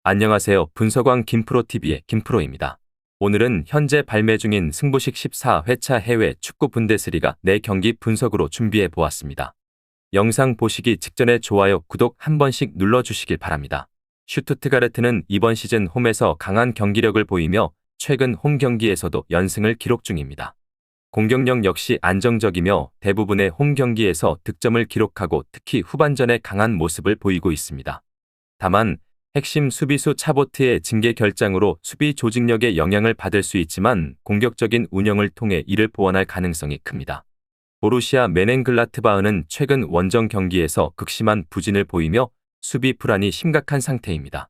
안녕하세요. 분석왕 김프로TV의 김프로입니다. 오늘은 현재 발매 중인 승부식 14회차 해외 축구 분데스리가 4경기 분석으로 준비해 보았습니다. 영상 보시기 직전에 좋아요, 구독 한 번씩 눌러주시길 바랍니다. 슈투트가르트는 이번 시즌 홈에서 강한 경기력을 보이며 최근 홈 경기에서도 연승을 기록 중입니다. 공격력 역시 안정적이며 대부분의 홈 경기에서 득점을 기록하고 특히 후반전에 강한 모습을 보이고 있습니다. 다만 핵심 수비수 차보트의 징계 결장으로 수비 조직력에 영향을 받을 수 있지만 공격적인 운영을 통해 이를 보완할 가능성이 큽니다. 보루시아 메넨글라트바흐는 최근 원정 경기에서 극심한 부진을 보이며 수비 불안이 심각한 상태입니다.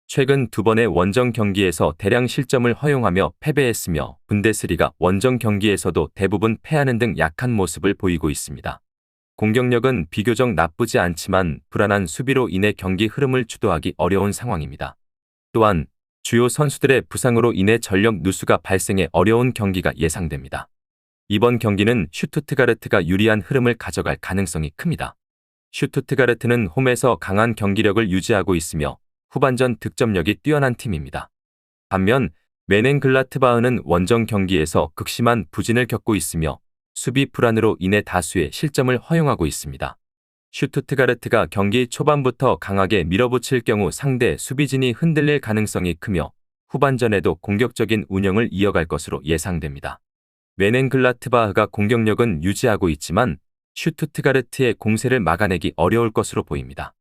최근 2번의 원정 경기에서 대량 실점을 허용하며 패배했으며 분데스리가 원정 경기에서도 대부분 패하는 등 약한 모습을 보이고 있습니다. 공격력은 비교적 나쁘지 않지만 불안한 수비로 인해 경기 흐름을 주도하기 어려운 상황입니다. 또한 주요 선수들의 부상으로 인해 전력 누수가 발생해 어려운 경기가 예상됩니다. 이번 경기는 슈투트가르트가 유리한 흐름을 가져갈 가능성이 큽니다. 슈투트가르트는 홈에서 강한 경기력을 유지하고 있으며 후반전 득점력이 뛰어난 팀입니다. 반면 메넨글라트바흐는 원정 경기에서 극심한 부진을 겪고 있으며 수비 불안으로 인해 다수의 실점을 허용하고 있습니다. 슈투트가르트가 경기 초반부터 강하게 밀어붙일 경우 상대 수비진이 흔들릴 가능성이 크며 후반전에도 공격적인 운영을 이어갈 것으로 예상됩니다. 메넨글라트바흐가 공격력은 유지하고 있지만 슈투트가르트의 공세를 막아내기 어려울 것으로 보입니다.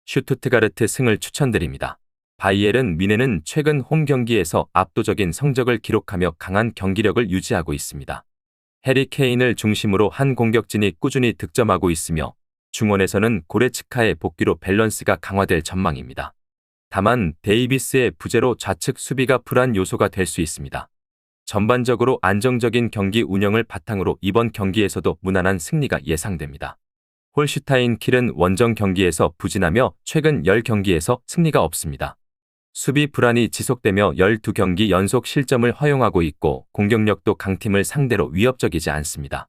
슈투트가르트 승을 추천드립니다. 바이에른 뮌헨은 최근 홈 경기에서 압도적인 성적을 기록하며 강한 경기력을 유지하고 있습니다. 해리 케인을 중심으로 한 공격진이 꾸준히 득점하고 있으며 중원에서는 고레츠카의 복귀로 밸런스가 강화될 전망입니다. 다만 데이비스의 부재로 좌측 수비가 불안 요소가 될 수 있습니다. 전반적으로 안정적인 경기 운영을 바탕으로 이번 경기에서도 무난한 승리가 예상됩니다. 홀슈타인 킬은 원정 경기에서 부진하며 최근 10경기에서 승리가 없습니다. 수비 불안이 지속되며 12경기 연속 실점을 허용하고 있고 공격력도 강팀을 상대로 위협적이지 않습니다.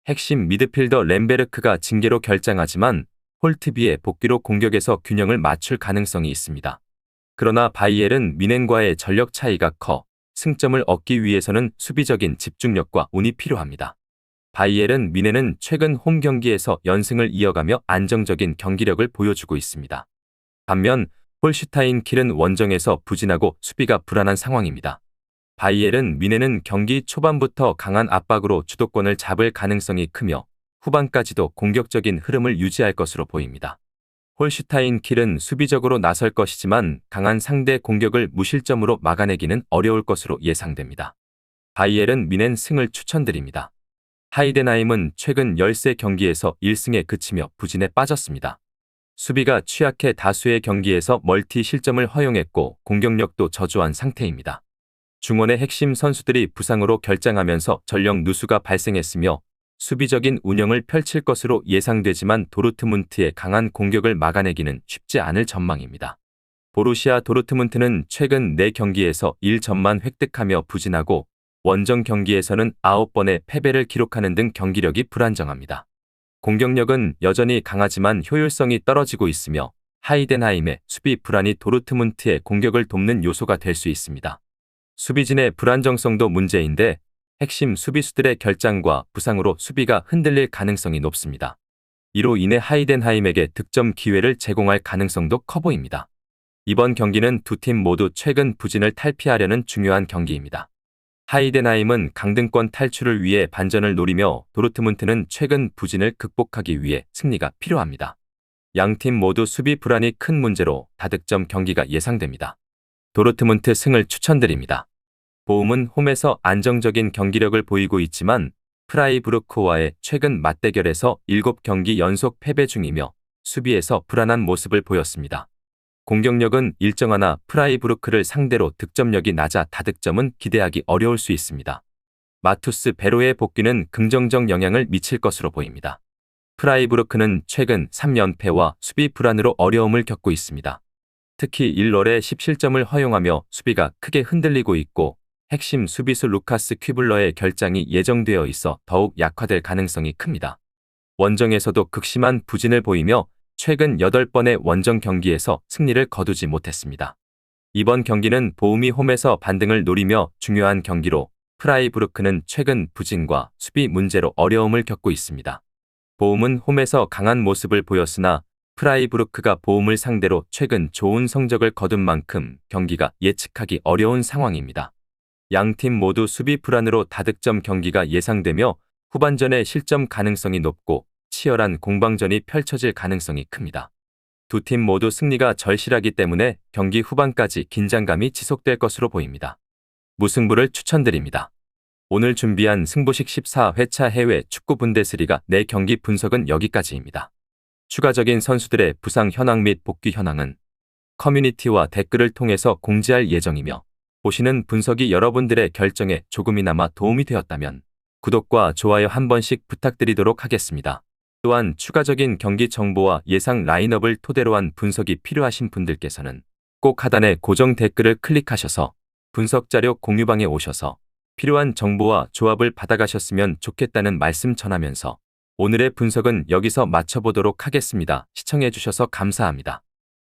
핵심 미드필더 렘베르크가 징계로 결장하지만 홀트비의 복귀로 공격에서 균형을 맞출 가능성이 있습니다. 그러나 바이에른 뮌헨과의 전력 차이가 커 승점을 얻기 위해서는 수비적인 집중력과 운이 필요합니다. 바이에른 뮌헨은 최근 홈 경기에서 연승을 이어가며 안정적인 경기력을 보여주고 있습니다. 반면 홀슈타인 킬은 원정에서 부진하고 수비가 불안한 상황입니다. 바이에른 뮌헨은 경기 초반부터 강한 압박으로 주도권을 잡을 가능성이 크며 후반까지도 공격적인 흐름을 유지할 것으로 보입니다. 홀슈타인 킬은 수비적으로 나설 것이지만 강한 상대 공격을 무실점으로 막아내기는 어려울 것으로 예상됩니다. 바이에른 뮌헨 승을 추천드립니다. 하이덴하임은 최근 13경기에서 1승에 그치며 부진에 빠졌습니다. 수비가 취약해 다수의 경기에서 멀티 실점을 허용했고 공격력도 저조한 상태입니다. 중원의 핵심 선수들이 부상으로 결장하면서 전력 누수가 발생했으며 수비적인 운영을 펼칠 것으로 예상되지만 도르트문트의 강한 공격을 막아내기는 쉽지 않을 전망입니다. 보루시아 도르트문트는 최근 4경기에서 1점만 획득하며 부진하고 원정 경기에서는 9번의 패배를 기록하는 등 경기력이 불안정합니다. 공격력은 여전히 강하지만 효율성이 떨어지고 있으며 하이덴하임의 수비 불안이 도르트문트의 공격을 돕는 요소가 될 수 있습니다. 수비진의 불안정성도 문제인데 핵심 수비수들의 결장과 부상으로 수비가 흔들릴 가능성이 높습니다. 이로 인해 하이덴하임에게 득점 기회를 제공할 가능성도 커 보입니다. 이번 경기는 두 팀 모두 최근 부진을 탈피하려는 중요한 경기입니다. 하이덴하임은 강등권 탈출을 위해 반전을 노리며 도르트문트는 최근 부진을 극복하기 위해 승리가 필요합니다. 양팀 모두 수비 불안이 큰 문제로 다득점 경기가 예상됩니다. 도르트문트 승을 추천드립니다. 보움은 홈에서 안정적인 경기력을 보이고 있지만 프라이부르크와의 최근 맞대결에서 7경기 연속 패배 중이며 수비에서 불안한 모습을 보였습니다. 공격력은 일정하나 프라이부르크를 상대로 득점력이 낮아 다득점은 기대하기 어려울 수 있습니다. 마투스 베로의 복귀는 긍정적 영향을 미칠 것으로 보입니다. 프라이부르크는 최근 3연패와 수비 불안으로 어려움을 겪고 있습니다. 특히 1롤에 10실점을 허용하며 수비가 크게 흔들리고 있고 핵심 수비수 루카스 퀴블러의 결장이 예정되어 있어 더욱 약화될 가능성이 큽니다. 원정에서도 극심한 부진을 보이며 최근 8번의 원정 경기에서 승리를 거두지 못했습니다. 이번 경기는 보움이 홈에서 반등을 노리며 중요한 경기로 프라이부르크는 최근 부진과 수비 문제로 어려움을 겪고 있습니다. 보움은 홈에서 강한 모습을 보였으나 프라이부르크가 보움을 상대로 최근 좋은 성적을 거둔 만큼 경기가 예측하기 어려운 상황입니다. 양팀 모두 수비 불안으로 다득점 경기가 예상되며 후반전에 실점 가능성이 높고 치열한 공방전이 펼쳐질 가능성이 큽니다. 두 팀 모두 승리가 절실하기 때문에 경기 후반까지 긴장감이 지속될 것으로 보입니다. 무승부를 추천드립니다. 오늘 준비한 승부식 14회차 해외 축구 분데스리가 4경기 분석은 여기까지입니다. 추가적인 선수들의 부상 현황 및 복귀 현황은 커뮤니티와 댓글을 통해서 공지할 예정이며 보시는 분석이 여러분들의 결정에 조금이나마 도움이 되었다면 구독과 좋아요 한 번씩 부탁드리도록 하겠습니다. 또한 추가적인 경기 정보와 예상 라인업을 토대로 한 분석이 필요하신 분들께서는 꼭 하단의 고정 댓글을 클릭하셔서 분석 자료 공유방에 오셔서 필요한 정보와 조합을 받아가셨으면 좋겠다는 말씀 전하면서 오늘의 분석은 여기서 마쳐보도록 하겠습니다. 시청해주셔서 감사합니다.